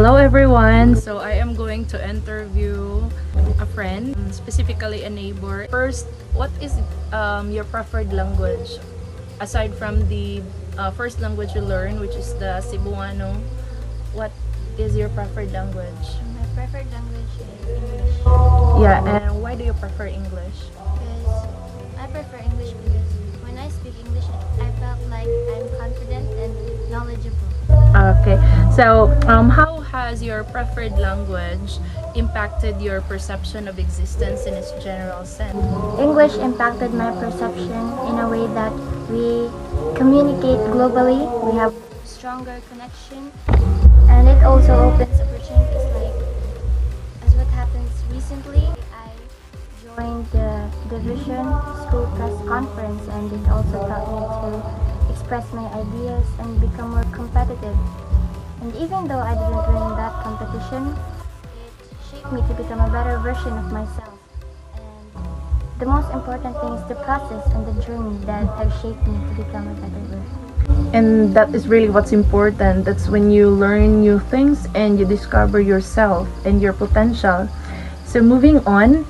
Hello everyone! So I am going to interview a friend, specifically a neighbor. First, what is your preferred language? Aside from the first language you learn, which is the Cebuano, what is your preferred language? My preferred language is English Yeah, and why do you prefer English? because I prefer English because when I speak English, I felt like I'm confident and knowledgeable. Okay, so how has your preferred language impacted your perception of existence in its general sense? English impacted my perception in a way that we communicate globally, we have stronger connection, and it also opens opportunities like as what happens recently. I joined the division school press conference and it also taught me to express my ideas and become more competitive. And even though I didn't win that competition, it shaped me to become a better version of myself. And the most important thing is the process and the journey that have shaped me to become a better version. And that is really what's important. That's when you learn new things and you discover yourself and your potential. So moving on,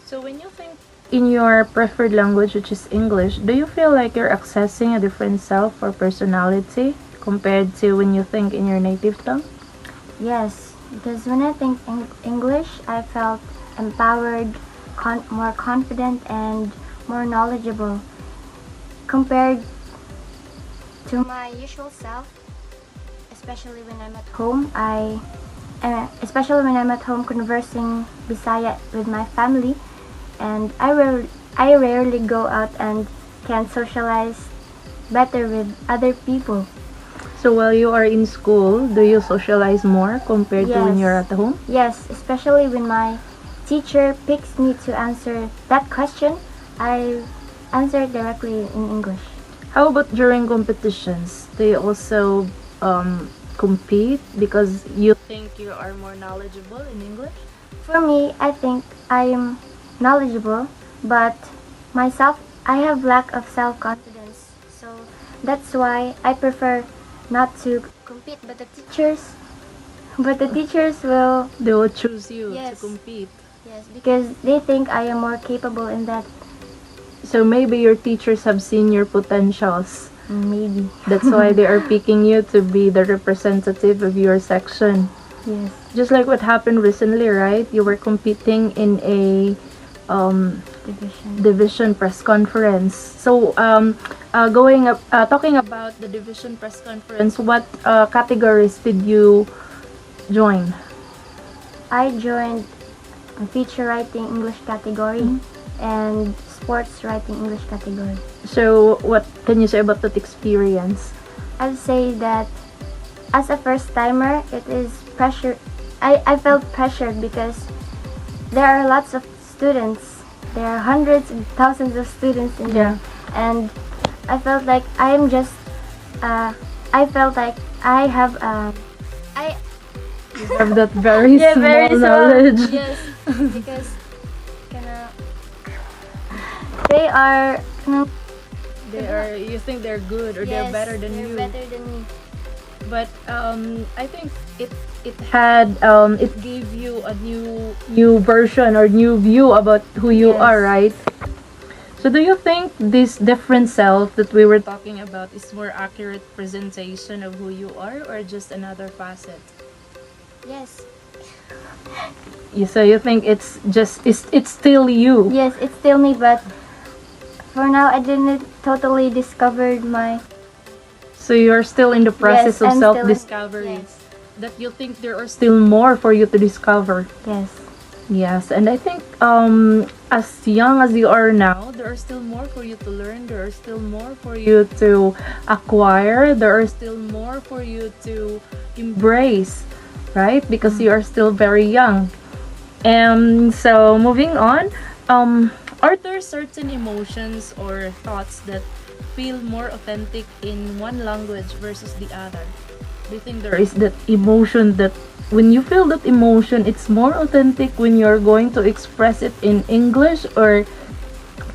so when you think in your preferred language, which is English, do you feel like you're accessing a different self or personality compared to when you think in your native tongue? Yes, because when I think English, I felt empowered, more confident, and more knowledgeable compared to my usual self. Especially when I'm at home, especially when I'm at home conversing Bisaya with my family, and I rarely go out and can socialize better with other people. So while you are in school, do you socialize more compared to when Yes. you're at home? Yes, especially when my teacher picks me to answer that question, I answer it directly in English. How about during competitions? Do you also compete because you think you are more knowledgeable in English? For me, I think I am knowledgeable, but I have lack of self-confidence. So that's why I prefer not to compete, but the teachers will, They will choose you Yes. to compete. yes, because they think I am more capable in that. So maybe your teachers have seen your potentials. Maybe. That's why they are picking you to be the representative of your section. Yes. Just like what happened recently, right? You were competing in a Division. division press conference. So, talking about the division press conference, what categories did you join? I joined a feature writing English category and sports writing English category. So, what can you say about that experience? I'd say that as a first timer, it is pressure. I felt pressured because there are lots of students. There are hundreds and thousands of students in there, and I felt like I am just. I felt like I have. I You have that very yeah, small very small. knowledge. Yes, because they are. You think they're good or they're Yes, better than they're you. better than me. But I think it gave you a new version or new view about who you Yes. are, right? So do you think this different self that we were talking about is more accurate presentation of who you are or just another facet? Yes. So you think it's still you? Yes, it's still me, but for now I didn't totally discovered my. So you're still in the process Yes, of I'm self-discovery. Yes. That you think there are still more for you to discover. Yes. Yes, and I think as young as you are now, there are still more for you to learn. There are still more for you to acquire. There are still more for you to embrace, right? Because you are still very young. And so moving on, are there certain emotions or thoughts that feel more authentic in one language versus the other? Do you think there is that emotion that when you feel that emotion, it's more authentic when you're going to express it in English or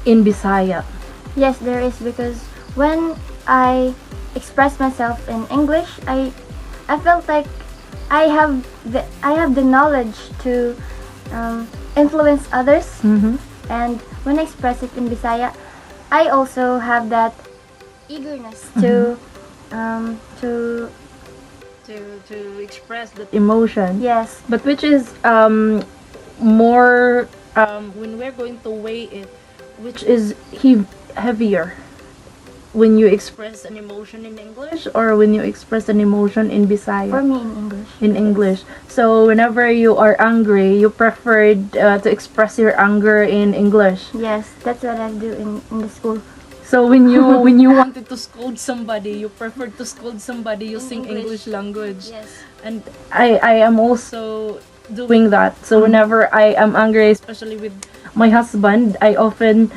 in Bisaya? Yes, there is because when I express myself in English, I felt like I have the knowledge to influence others, Mm-hmm. and when I express it in Bisaya, I also have that eagerness to to To express that emotion. yes, But which is more when we're going to weigh it, which is heavier, when you express an emotion in English or when you express an emotion in Bisaya? for me in English. In English. So whenever you are angry, you preferred to express your anger in English. Yes, that's what I do in the school. So when you wanted to scold somebody, you preferred to scold somebody using English. English language. Yes. And I am also doing that. So whenever I am angry, especially with my husband, I often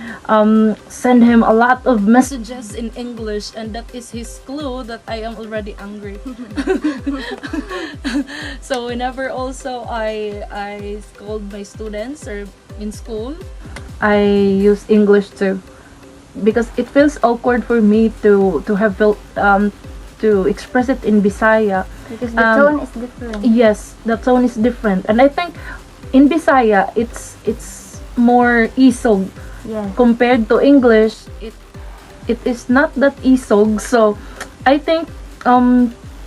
send him a lot of messages in English, and that is his clue that I am already angry. So whenever also I scold my students or in school, I use English too, because it feels awkward for me to have felt to express it in Bisaya. Because the tone is different. Yes, the tone is different, and I think in Bisaya it's more isog Yes. compared to English. It is not that isog, so I think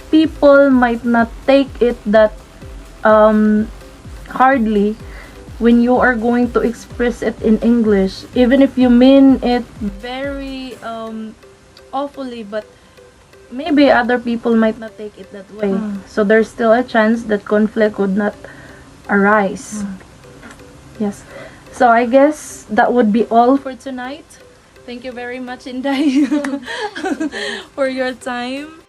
people might not take it that hardly when you are going to express it in English, even if you mean it very awfully, but maybe other people might not take it that way. So there's still a chance that conflict would not arise. Yes. So I guess that would be all for tonight. Thank you very much, Inday, for your time.